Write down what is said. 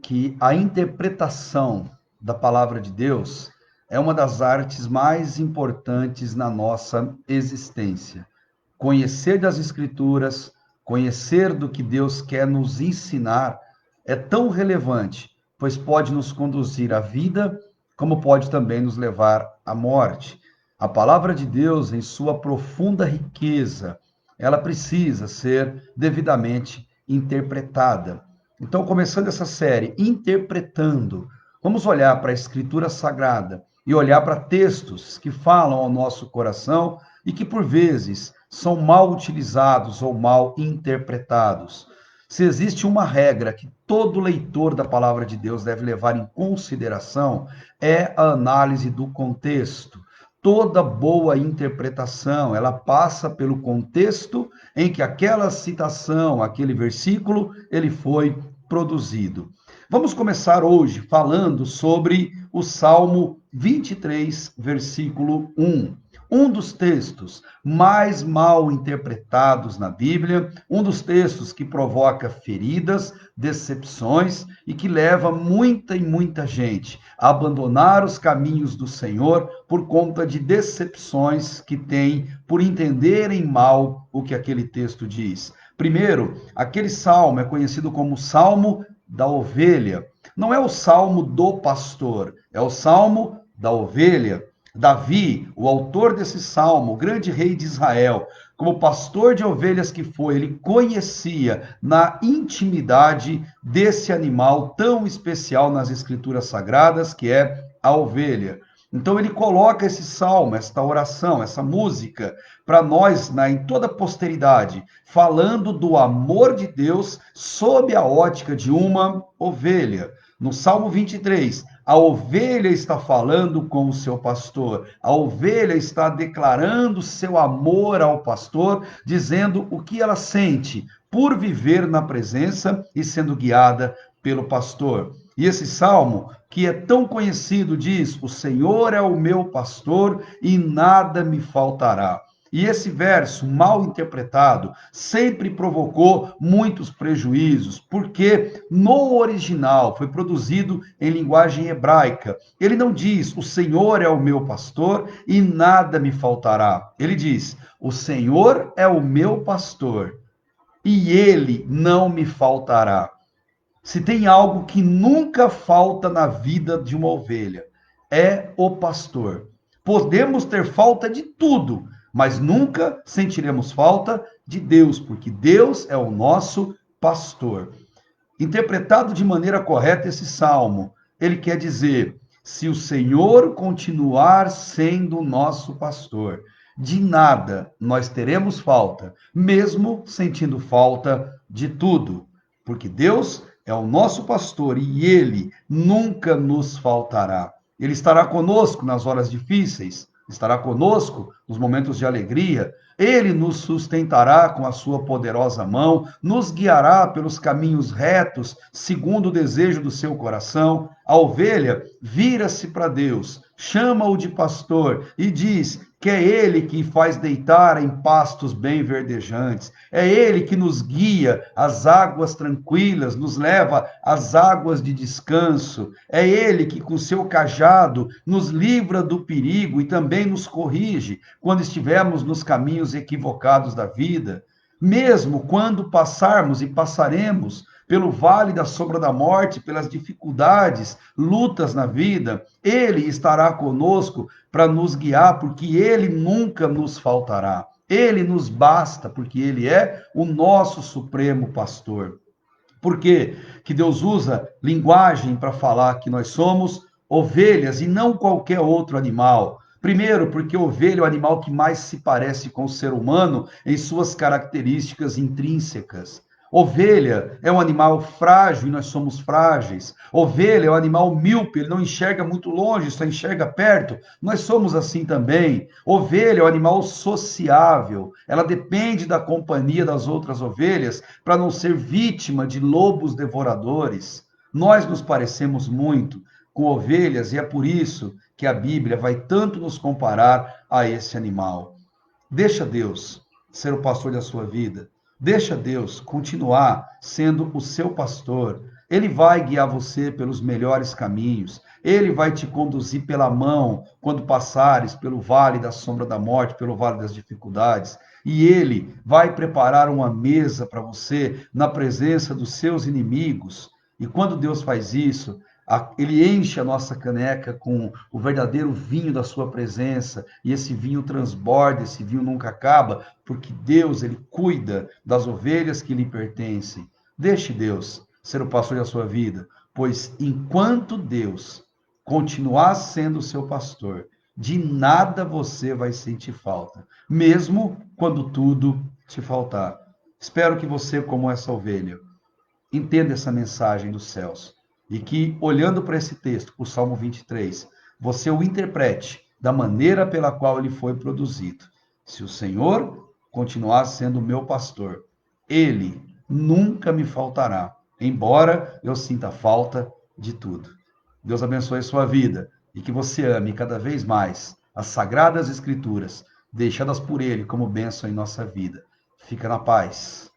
Que a interpretação da palavra de Deus é uma das artes mais importantes na nossa existência. Conhecer das Escrituras, conhecer do que Deus quer nos ensinar é tão relevante, pois pode nos conduzir à vida, como pode também nos levar à morte. A palavra de Deus, em sua profunda riqueza, ela precisa ser devidamente interpretada. Então, começando essa série, interpretando, vamos olhar para a Escritura Sagrada e olhar para textos que falam ao nosso coração e que, por vezes, são mal utilizados ou mal interpretados. Se existe uma regra que todo leitor da palavra de Deus deve levar em consideração, é a análise do contexto. Toda boa interpretação, ela passa pelo contexto em que aquela citação, aquele versículo, ele foi produzido. Vamos começar hoje falando sobre o Salmo 23, versículo 1. Um dos textos mais mal interpretados na Bíblia, um dos textos que provoca feridas, decepções e que leva muita e muita gente a abandonar os caminhos do Senhor por conta de decepções que tem por entenderem mal o que aquele texto diz. Primeiro, aquele salmo é conhecido como Salmo da Ovelha. Não é o salmo do pastor, é o salmo da ovelha. Davi, o autor desse salmo, o grande rei de Israel, como pastor de ovelhas que foi, ele conhecia na intimidade desse animal tão especial nas escrituras sagradas, que é a ovelha. Então ele coloca esse salmo, esta oração, essa música para nós, em toda a posteridade, falando do amor de Deus sob a ótica de uma ovelha. No Salmo 23, a ovelha está falando com o seu pastor, a ovelha está declarando seu amor ao pastor, dizendo o que ela sente por viver na presença e sendo guiada pelo pastor. E esse salmo, que é tão conhecido, diz: O Senhor é o meu pastor e nada me faltará. E esse verso, mal interpretado, sempre provocou muitos prejuízos, porque no original foi produzido em linguagem hebraica. Ele não diz: O Senhor é o meu pastor e nada me faltará. Ele diz: O Senhor é o meu pastor e ele não me faltará. Se tem algo que nunca falta na vida de uma ovelha, é o pastor. Podemos ter falta de tudo, mas nunca sentiremos falta de Deus, porque Deus é o nosso pastor. Interpretado de maneira correta esse salmo, ele quer dizer: se o Senhor continuar sendo o nosso pastor, de nada nós teremos falta, mesmo sentindo falta de tudo, porque Deus é o nosso pastor e ele nunca nos faltará. Ele estará conosco nas horas difíceis, estará conosco nos momentos de alegria. Ele nos sustentará com a sua poderosa mão, nos guiará pelos caminhos retos, segundo o desejo do seu coração. A ovelha vira-se para Deus, chama-o de pastor e diz que é ele que faz deitar em pastos bem verdejantes, é ele que nos guia às águas tranquilas, nos leva às águas de descanso, é ele que com seu cajado nos livra do perigo e também nos corrige quando estivermos nos caminhos equivocados da vida. Mesmo quando passarmos e passaremos pelo vale da sombra da morte, pelas dificuldades, lutas na vida, ele estará conosco para nos guiar, porque ele nunca nos faltará. Ele nos basta, porque ele é o nosso supremo pastor. Por que que Deus usa linguagem para falar que nós somos ovelhas e não qualquer outro animal? Primeiro, porque a ovelha é o animal que mais se parece com o ser humano em suas características intrínsecas. Ovelha é um animal frágil e nós somos frágeis. Ovelha é um animal míope, ele não enxerga muito longe, só enxerga perto. Nós somos assim também. Ovelha é um animal sociável, ela depende da companhia das outras ovelhas para não ser vítima de lobos devoradores. Nós nos parecemos muito com ovelhas e é por isso que a Bíblia vai tanto nos comparar a esse animal. Deixa Deus ser o pastor da sua vida. Deixa Deus continuar sendo o seu pastor. Ele vai guiar você pelos melhores caminhos. Ele vai te conduzir pela mão quando passares pelo vale da sombra da morte, pelo vale das dificuldades. E ele vai preparar uma mesa para você na presença dos seus inimigos. E quando Deus faz isso, ele enche a nossa caneca com o verdadeiro vinho da sua presença, e esse vinho transborda, esse vinho nunca acaba, porque Deus, ele cuida das ovelhas que lhe pertencem. Deixe Deus ser o pastor da sua vida, pois enquanto Deus continuar sendo o seu pastor, de nada você vai sentir falta, mesmo quando tudo te faltar. Espero que você, como essa ovelha, entenda essa mensagem dos céus e que, olhando para esse texto, o Salmo 23, você o interprete da maneira pela qual ele foi produzido. Se o Senhor continuar sendo o meu pastor, ele nunca me faltará, embora eu sinta falta de tudo. Deus abençoe a sua vida e que você ame cada vez mais as sagradas escrituras, deixadas por ele como bênção em nossa vida. Fica na paz.